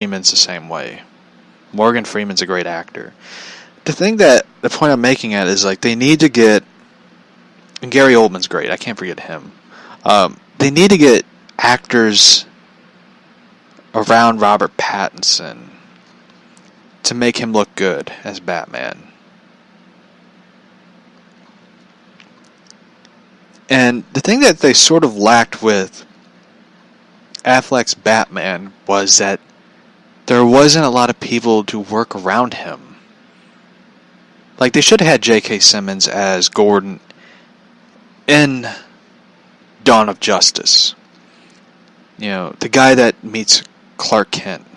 Freeman's the same way. Morgan Freeman's a great actor. The point I'm making at is like they need to get, and Gary Oldman's great. I can't forget him. They need to get actors around Robert Pattinson to make him look good as Batman. And the thing that they sort of lacked with Affleck's Batman was that there wasn't a lot of people to work around him. Like, they should have had J.K. Simmons as Gordon in Dawn of Justice. You know, the guy that meets Clark Kent.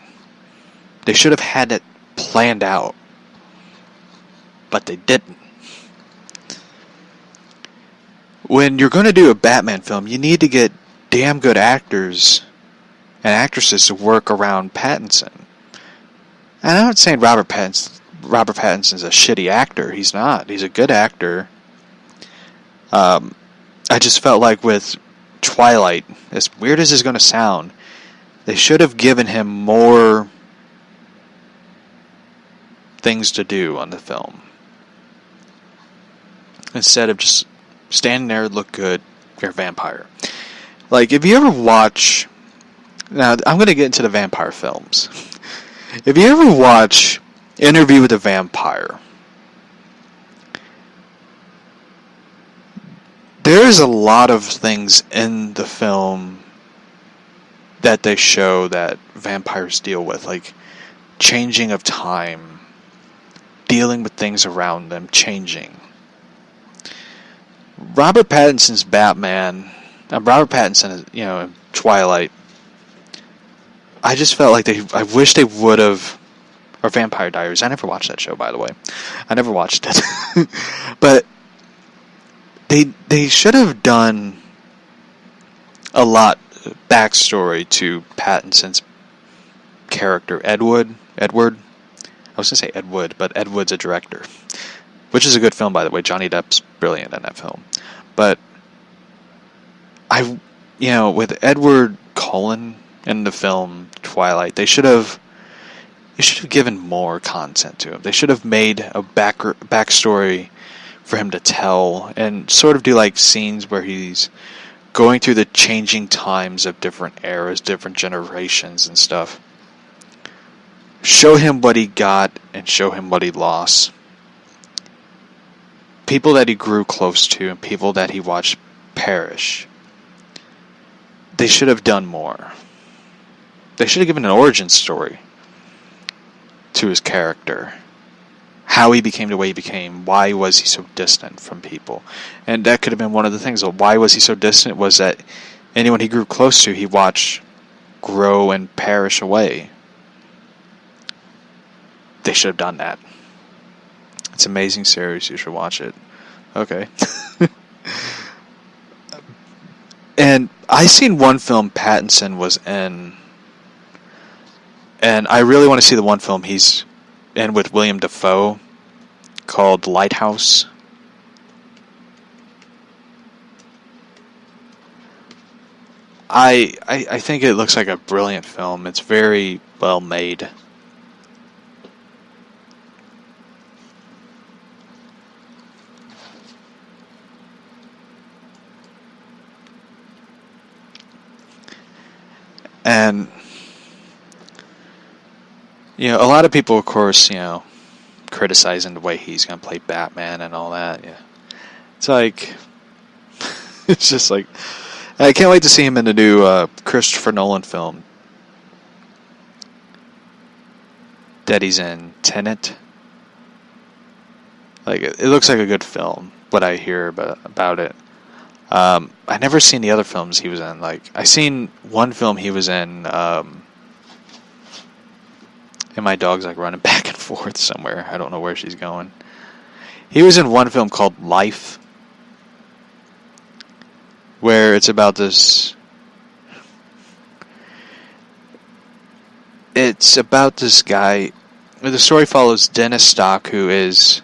They should have had it planned out. But they didn't. When you're going to do a Batman film, you need to get damn good actors and actresses to work around Pattinson. And I'm not saying Robert Pattinson's a shitty actor. He's not. He's a good actor. I just felt like with Twilight, as weird as it's going to sound, they should have given him more things to do on the film. Instead of just standing there, look good, you're a vampire. Like, if you ever watch... Now, I'm going to get into the vampire films. If you ever watch Interview with a Vampire, there's a lot of things in the film that they show that vampires deal with, like changing of time, dealing with things around them, changing. Robert Pattinson's Batman, Robert Pattinson, you know, in Twilight, I just felt like I wish they would have, or Vampire Diaries. I never watched that show, by the way. I never watched it. But they should have done a lot backstory to Pattinson's character, Edward. I was going to say Ed Wood, but Ed Wood's a director. Which is a good film, by the way. Johnny Depp's brilliant in that film. But with Edward Cullen in the film Twilight, they should have given more content to him. They should have made a backstory for him to tell, and sort of do like scenes where he's going through the changing times of different eras, different generations and stuff. Show him what he got and show him what he lost. People that he grew close to and people that he watched perish. They should have done more. They should have given an origin story to his character. How he became the way he became. Why was he so distant from people? And that could have been one of the things. Why was he so distant was that anyone he grew close to, he watched grow and perish away. They should have done that. It's an amazing series. You should watch it. Okay. And I seen one film Pattinson was in, and I really want to see the one film he's in with William Dafoe called Lighthouse. I think it looks like a brilliant film. It's very well made. And, you know, a lot of people, of course, you know, criticizing the way he's going to play Batman and all that. Yeah. It's like, it's just like, I can't wait to see him in the new Christopher Nolan film that he's in, Tenet. Like, it looks like a good film, what I hear about it. I never seen the other films he was in. Like, I seen one film he was in, and my dog's like running back and forth somewhere. I don't know where she's going. He was in one film called Life, where it's about this... It's about this guy... The story follows Dennis Stock, who is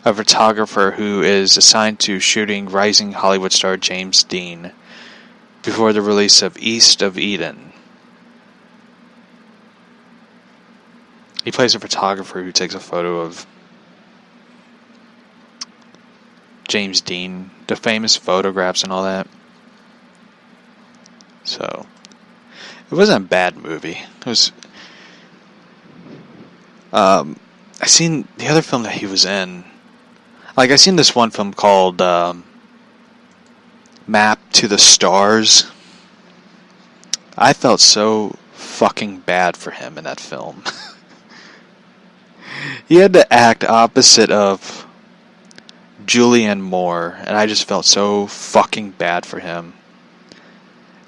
a photographer who is assigned to shooting rising Hollywood star James Dean before the release of East of Eden. He plays a photographer who takes a photo of James Dean, the famous photographs and all that. So, it wasn't a bad movie. It was. I seen the other film that he was in. Like, I seen this one film called Map to the Stars. I felt so fucking bad for him in that film. He had to act opposite of Julianne Moore, and I just felt so fucking bad for him.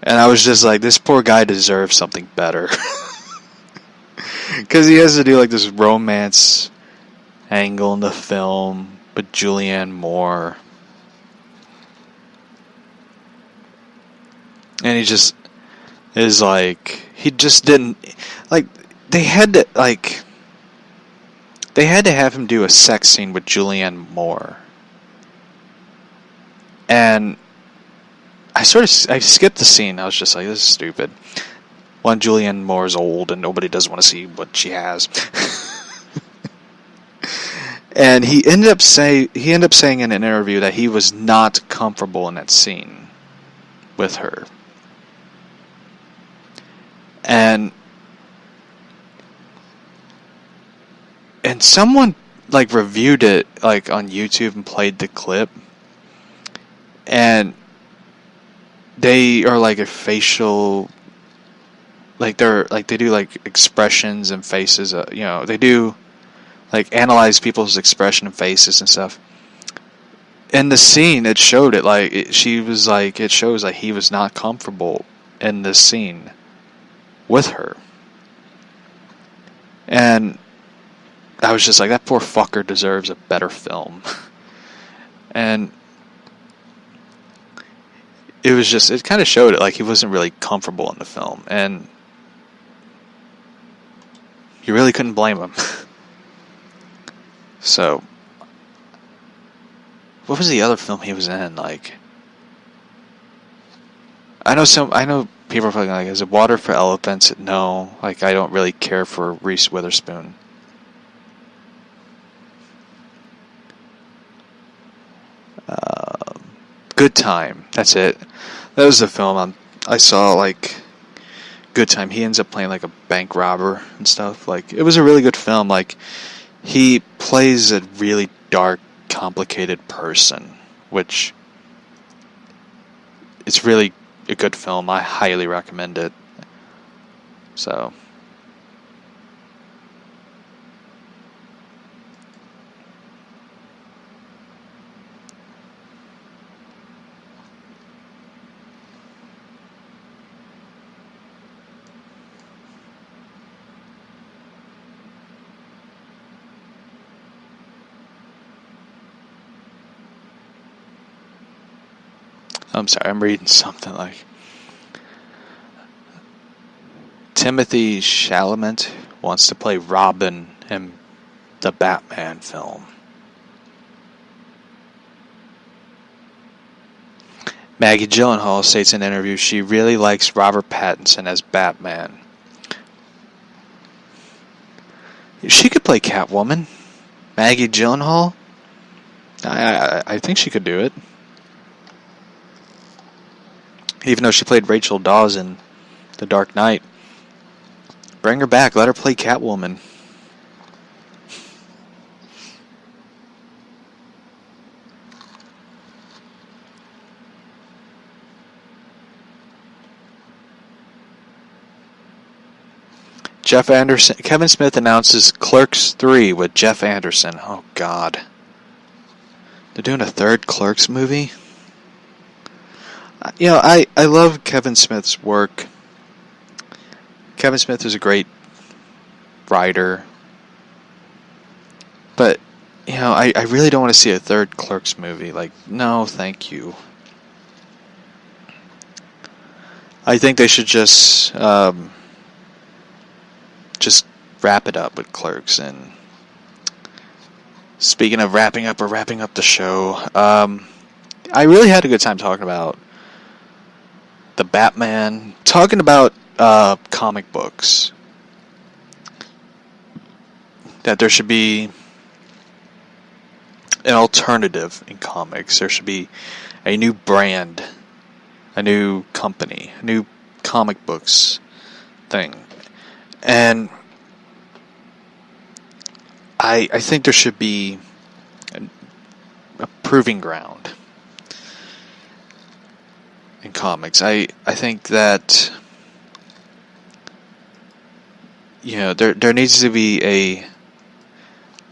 And I was just like, this poor guy deserves something better. Because he has to do like this romance angle in the film with Julianne Moore. And he just is like, he just didn't, like, they had to have him do a sex scene with Julianne Moore. And I skipped the scene. I was just like, this is stupid. One, Julianne Moore's old and nobody doesn't want to see what she has. And he ended up saying in an interview that he was not comfortable in that scene with her. And someone like reviewed it like on YouTube and played the clip. And they are like a facial, like they do like expressions and faces. They do like analyze people's expression and faces and stuff. In the scene, it showed it like it shows like he was not comfortable in this scene with her, and I was just like, that poor fucker deserves a better film. And it kind of showed it like he wasn't really comfortable in the film, and you really couldn't blame him. So, what was the other film he was in? Like, I know people are probably like, is it Water for Elephants? No, like, I don't really care for Reese Witherspoon. Good Time, that's it. That was the film I saw, like, Good Time. He ends up playing like a bank robber and stuff. Like, it was a really good film. Like, he plays a really dark, complicated person, which it's really a good film. I highly recommend it. So, I'm sorry, I'm reading something like Timothy Chalamet wants to play Robin in the Batman film. Maggie Gyllenhaal states in an interview she really likes Robert Pattinson as Batman. She could play Catwoman. Maggie Gyllenhaal? I think she could do it. Even though she played Rachel Dawes in The Dark Knight. Bring her back. Let her play Catwoman. Jeff Anderson. Kevin Smith announces Clerks 3 with Jeff Anderson. Oh, God. They're doing a third Clerks movie? I love Kevin Smith's work. Kevin Smith is a great writer. But, I really don't want to see a third Clerks movie. Like, no, thank you. I think they should just wrap it up with Clerks. And speaking of wrapping up the show, I really had a good time talking about the Batman, talking about comic books. that there should be an alternative in comics. There should be a new brand, a new company, a new comic books thing. And I think there should be a proving ground in comics. I think that, you know, there needs to be a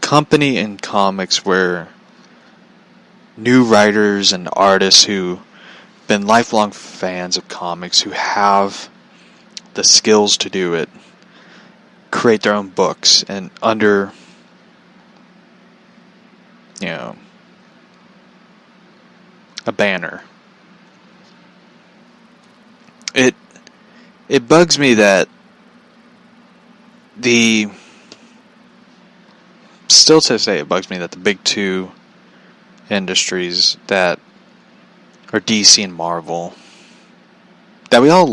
company in comics where new writers and artists who've been lifelong fans of comics, who have the skills to do it, create their own books, and under, you know, a banner. It bugs me that still to this day, it bugs me that the big two industries that are DC and Marvel, that we all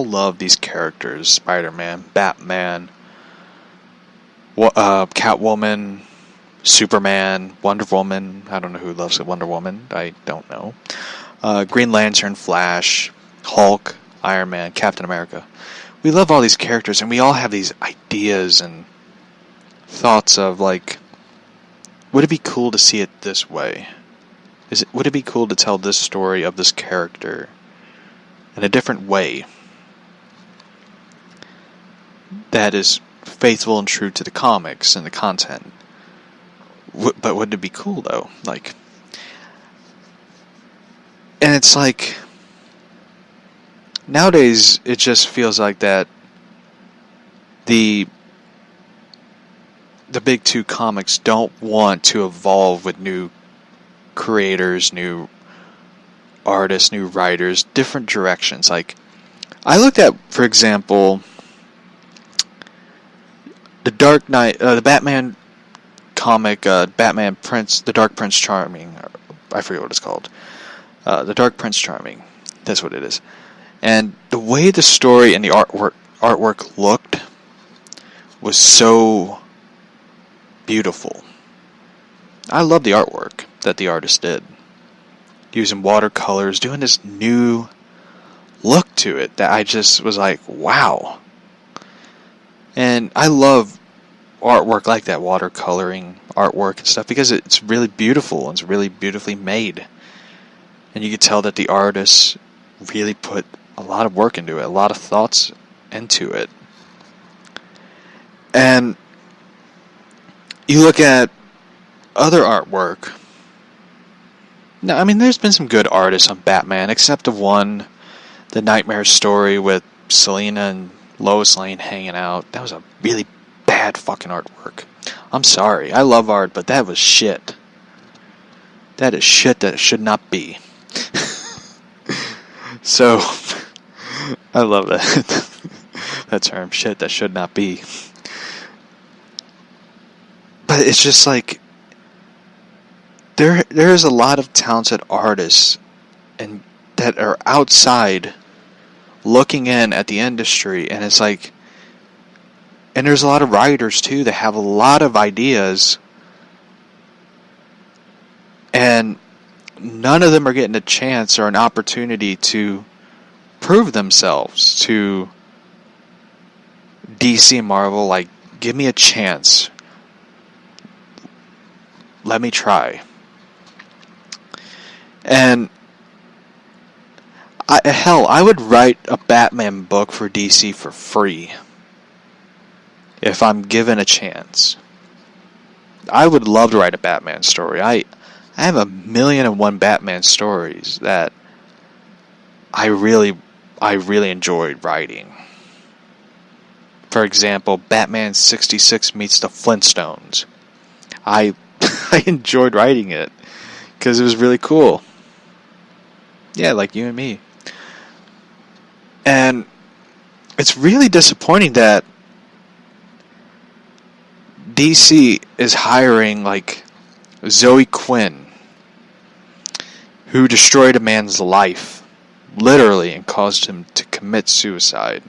love these characters: Spider-Man, Batman, Catwoman, Superman, Wonder Woman. I don't know who loves Wonder Woman. I don't know. Green Lantern, Flash, Hulk, Iron Man, Captain America. We love all these characters, and we all have these ideas and thoughts of, like, would it be cool to see it this way? Would it be cool to tell this story of this character in a different way that is faithful and true to the comics and the content? But would it be cool, though? Like, and it's like, nowadays it just feels like that the big two comics don't want to evolve with new creators, new artists, new writers, different directions. Like, I looked at, for example, the Dark Knight, the Batman comic, Batman Prince, the Dark Prince Charming. I forget what it's called. The Dark Prince Charming. That's what it is. And the way the story and the artwork looked was so beautiful. I love the artwork that the artist did, using watercolors, doing this new look to it that I just was like, wow. And I love artwork like that, watercoloring artwork and stuff, because it's really beautiful and it's really beautifully made. And you can tell that the artist really put a lot of work into it, a lot of thoughts into it. And you look at other artwork. Now, I mean, there's been some good artists on Batman, except the Nightmare story with Selina and Lois Lane hanging out. That was a really bad fucking artwork. I'm sorry. I love art, but that was shit. That is shit that it should not be. So, I love that term, shit that should not be. But it's just like, there is a lot of talented artists and that are outside looking in at the industry, and it's like, and there's a lot of writers too that have a lot of ideas, and none of them are getting a chance or an opportunity to prove themselves to DC and Marvel. Like, give me a chance. Let me try. And I would write a Batman book for DC for free if I'm given a chance. I would love to write a Batman story. I have 1,000,001 Batman stories that I really enjoyed writing. For example, Batman 66 meets the Flintstones. I enjoyed writing it because it was really cool. Yeah, like you and me. And it's really disappointing that DC is hiring, like, Zoe Quinn, who destroyed a man's life, literally, and caused him to commit suicide.